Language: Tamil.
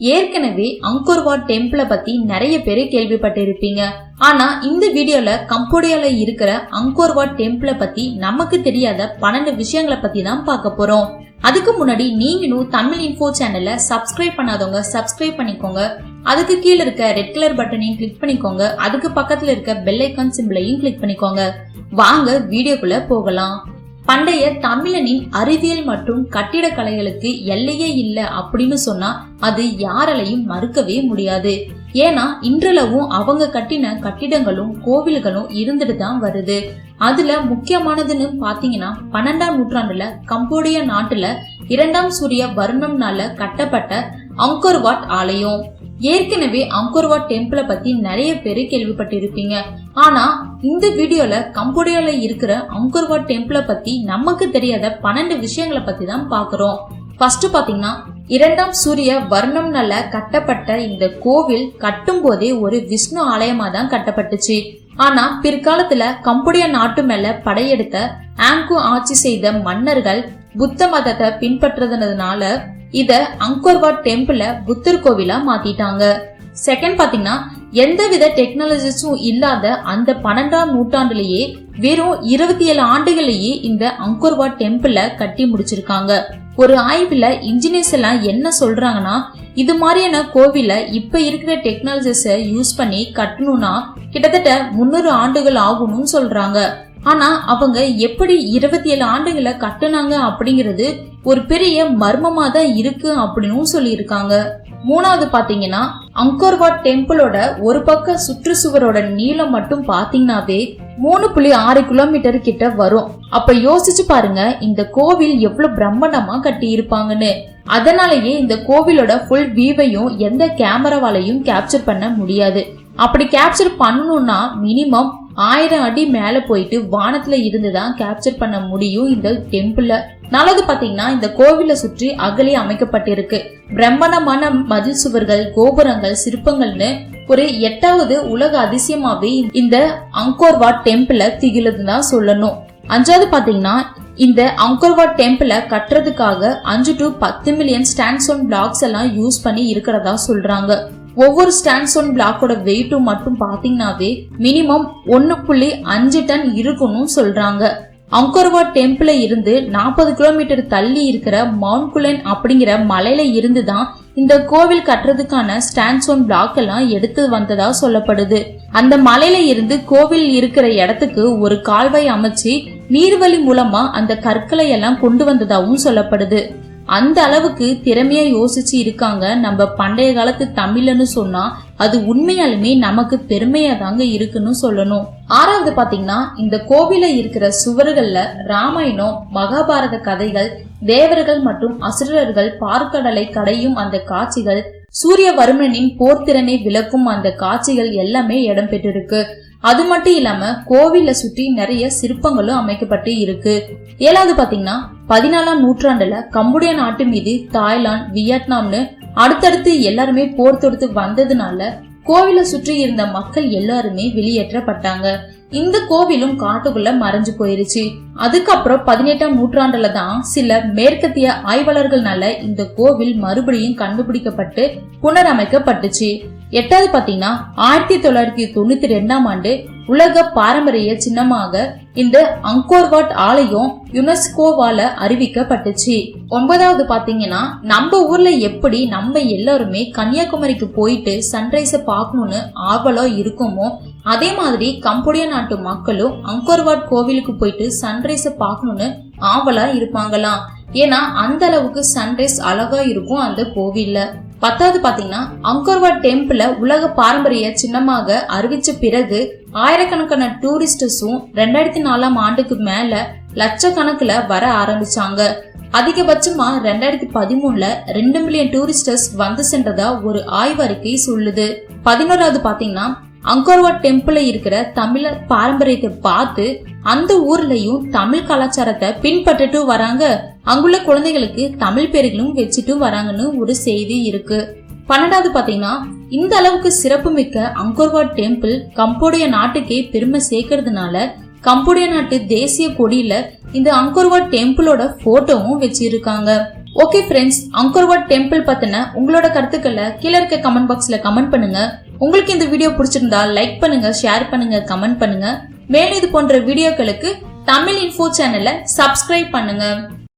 ஏற்கனவே அங்கோர் வாட் டெம்பிள பத்தி நிறைய பேரு கேள்விப்பட்டிருப்பீங்க. ஆனா இந்த வீடியோல கம்போடியால இருக்கிற அங்கோர் வாட் டெம்பிள பத்தி நமக்கு தெரியாத 12 விஷயங்களை பத்தி தான் பார்க்க போறோம். அதுக்கு முன்னாடி நீங்களும் தமிழ் இன்ஃபோ சேனலை சப்ஸ்கிரைப் பண்ணாதவங்க சப்ஸ்கிரைப் பண்ணிக்கோங்க. அதுக்கு கீழே இருக்க ரெட் கலர் பட்டனையும் கிளிக் பண்ணிக்கோங்க. அதுக்கு பக்கத்துல இருக்க பெல் ஐகான் சிம்பிளையும் கிளிக் பண்ணிக்கோங்க. வாங்க வீடியோக்குள்ள போகலாம். பண்டைய தமிழனின் அறிவியல் மற்றும் கட்டிடக்கலைகளுக்கு எல்லையே இல்லை அப்படின்னு சொன்னா அது யாராலையும் மறுக்கவே முடியாது. ஏன்னா இன்றளவும் அவங்க கட்டின கட்டிடங்களும் கோவில்களும் இருந்துட்டு தான் வருது. அதுல முக்கியமானதுன்னு பாத்தீங்கன்னா 12ஆம் நூற்றாண்டுல கம்போடியா நாட்டுல 2ஆம் சூரிய வருணம்னால கட்டப்பட்ட அங்கோர் வாட் ஆலயம். ஏற்கனவே அங்கோர் வாட் டெம்பிள பத்தி நிறைய பேரு கேள்விப்பட்டிருப்பீங்க. ஆனா இந்த வீடியோல கம்போடியால இருக்கிற அங்கோர் வாட் டெம்பிள பத்தி நமக்கு தெரியாத 12 விஷயங்களை பத்தி தான் பாக்குறோம். ஃபர்ஸ்ட் பாத்தீங்கன்னா 2ஆம் சூரிய வருணம்னால கட்டப்பட்ட இந்த கோவில் கட்டும் போதே ஒரு விஷ்ணு ஆலயமா தான் கட்டப்பட்டுச்சு. ஆனா பிற்காலத்துல கம்போடியா நாட்டு மேல படையெடுத்த ஆங்கு ஆட்சி செய்த மன்னர்கள் புத்த மதத்தை பின்பற்றதுனால இத அங்கோர் வாட் டெம்பிள புத்தர் கோவிலா மாத்திட்டாங்க. செகண்ட் பாத்தீங்கன்னா எந்தவித டெக்னாலஜிஸும் இல்லாத அந்த 12ஆம் நூற்றாண்டுலயே வெறும் 27 ஆண்டுகளையே இந்த அங்கோர் வாட் டெம்பிள கட்டி முடிச்சிருக்காங்க. ஒரு ஆய்வுல இன்ஜினியர்ஸ் எல்லாம் என்ன சொல்றாங்கன்னா இது மாதிரியான கோவில இப்ப இருக்கிற டெக்னாலஜிஸ யூஸ் பண்ணி கட்டணும்னா கிட்டத்தட்ட 300 ஆண்டுகள் ஆகணும்னு சொல்றாங்க. ஆனா அவங்க எப்படி 27 ஆண்டுகளை கட்டுனாங்க அப்படிங்கிறது ஒரு பெரிய மர்மமா தான் இருக்கு அப்படின்னு சொல்லியிருக்காங்க. மூணாவது பாத்தீங்கன்னா அங்கோர் வாட் டெம்பிளோட ஒரு பக்க சுற்றுச்சுவரோட நீளம் மட்டும் பாத்தீங்கன்னாவே 3.6 கிலோமீட்டர் கிட்ட வரும். அப்ப யோசிச்சு பாருங்க இந்த கோவில் எவ்வளவு பிரம்மாண்டமா கட்டி இருப்பாங்கன்னு. அதனாலயே இந்த கோவிலோட ஃபுல் வியூவையும் எந்த கேமராவாலையும் கேப்சர் பண்ண முடியாது. அப்படி கேப்சர் பண்ணணும்னா மினிமம் 1000 அடி மேல போயிட்டு வானத்துல இருந்துதான் கேப்சர் பண்ண முடியும் இந்த டெம்பிள. நாலாவது பாத்தீங்கன்னா இந்த கோவிலை சுற்றி அகழி அமைக்கப்பட்டிருக்கு. பிரம்மாண்டமான மதில் சுவர்கள், கோபுரங்கள், சிற்பங்கள்னு ஒரு 8வது உலக அதிசயமாவே இந்த அங்கோர் வாட் டெம்பிள திகழுதுதான் சொல்லணும். அஞ்சாவது பாத்தீங்கன்னா இந்த அங்கோர் வாட் டெம்பிள கட்டுறதுக்காக 5 to 10 மில்லியன் ஸ்டாண்ட்ஸ்டோன் பிளாக்ஸ் எல்லாம் யூஸ் பண்ணி இருக்கிறதா சொல்றாங்க. ஒவ்வொரு ஸ்டாண்ட்ஸ்டோன் பிளாக்கோட வெயிட்டும் மட்டும் பாத்தீங்கன்னாவே மினிமம் 1.5 டன் இருக்குன்னு சொல்றாங்க. அங்கோர் வாட் டெம்பிள இருந்து 40 கிலோமீட்டர் தள்ளி இருக்கிற மவுண்ட் குலென் அப்படிங்கிற மலையில இருந்துதான் இந்த கோவில் கட்டுறதுக்கான ஸ்டாண்ட்ஸ்டோன் பிளாக் எல்லாம் எடுத்து வந்ததா சொல்லப்படுது. அந்த மலையில இருந்து கோவில் இருக்கிற இடத்துக்கு ஒரு கால்வாய் அமைச்சு நீர்வழி மூலமா அந்த கற்களை எல்லாம் கொண்டு வந்ததாவும் சொல்லப்படுது. அந்த அளவுக்கு திறமையா யோசிச்சு இருக்காங்க நம்ம பண்டைய காலத்து தமிழ்னு சொன்னா அது உண்மையாலுமே நமக்கு பெருமையா தாங்க இருக்குன்னு சொல்லணும். ஆறாவது பாத்தீங்கன்னா இந்த கோவில இருக்கிற சுவர்கள்ல ராமாயணம், மகாபாரத கதைகள், தேவர்கள் மற்றும் அசுரர்கள் பார்க்கடலை கடையும் அந்த காட்சிகள், சூரியவர்மனின் போர்த்திறனை விளக்கும் அந்த காட்சிகள் எல்லாமே இடம்பெற்றிருக்கு. அது மட்டும் இல்லாம கோவில சுற்றி நிறைய சிற்பங்களும் அமைக்கப்பட்டு இருக்கு. ஏழாவது பாத்தீங்கன்னா 14ஆம் நூற்றாண்டுல கம்போடியா நாட்டு மீது தாய்லாந்து, வியட்நாம்னு அடுத்தடுத்து எல்லாருமே போர் தொடுத்து வந்ததுனால கோவில சுற்றி இருந்த மக்கள் எல்லாருமே வெளியேற்றப்பட்டாங்க. இந்த கோவிலும் காட்டுக்குள்ள மறைஞ்சு போயிருச்சு. அதுக்கப்புறம் 18ஆம் நூற்றாண்டுல தான் சில மேற்கத்திய ஆய்வாளர்கள்னால இந்த கோவில் மறுபடியும் கண்டுபிடிக்கப்பட்டு புனரமைக்கப்பட்டுச்சு. எட்டாவது பாத்தீங்கன்னா 1992ஆம் ஆண்டு உலக பாரம்பரிய சின்னமாக இந்த அங்கோர் வாட் ஆலயம் யுனெஸ்கோவால அறிவிக்கப்பட்டுச்சு. 9வது பாத்தீங்கன்னா நம்ம ஊர்ல எப்படி நம்ம எல்லாருமே கன்னியாகுமரிக்கு போயிட்டு சன்ரைஸ பாக்கணும்னு ஆவலா இருக்குமோ அதே மாதிரி கம்போடியா நாட்டு மக்களும் அங்கோர் வாட் கோவிலுக்கு போயிட்டு சன்ரைஸ பாக்கணும்னு ஆவலா இருப்பாங்களாம். ஏன்னா அந்த அளவுக்கு சன்ரைஸ் அழகா இருக்கும் அந்த கோவில்ல. 10வது பாத்தீங்கன்னா அங்கோர் வாட் டெம்பிள உலக பாரம்பரிய சின்னமாக அறிவிச்ச பிறகு ஆயிரக்கணக்கான டூரிஸ்டர்ஸும் 2004ஆம் ஆண்டுக்கு மேல லட்சக்கணக்குல வர ஆரம்பிச்சாங்க. அதிகபட்சமா 2013ல 2 மில்லியன் டூரிஸ்டர்ஸ் வந்து சென்றதா ஒரு ஆய்வறிக்கை சொல்லுது. 11வது பாத்தீங்கன்னா அங்கோர் வாட் டெம்பிள இருக்கிற தமிழர் பாரம்பரியத்தை பார்த்து அந்த ஊர்லயும் தமிழ் கலாச்சாரத்தை பின்பற்றிட்டு வராங்க. அங்குள்ள குழந்தைகளுக்கு தமிழ் பேர்களும் வச்சுட்டு வராங்கன்னு ஒரு செய்தி இருக்கு. 12வது பாத்தீங்கன்னா இந்த அளவுக்கு சிறப்பு மிக்க அங்கோர் வாட் டெம்பிள் கம்போடியா நாட்டுக்கே பெருமை சேர்க்கறதுனால கம்போடியா நாட்டு தேசிய கொடியில இந்த அங்கோர் வாட் டெம்பிளோட போட்டோவும் வச்சிருக்காங்க. Okay friends, Angkor Wat temple பத்தின உங்களோட கருத்துக்களை கீழே இருக்க கமெண்ட் பாக்ஸ்ல கமெண்ட் பண்ணுங்க. உங்களுக்கு இந்த வீடியோ பிடிச்சிருந்தா லைக் பண்ணுங்க, ஷேர் பண்ணுங்க, கமெண்ட் பண்ணுங்க. மேலும் இது போன்ற வீடியோக்களுக்கு தமிழ் இன்ஃபோ சேனலை சப்ஸ்கிரைப் பண்ணுங்க.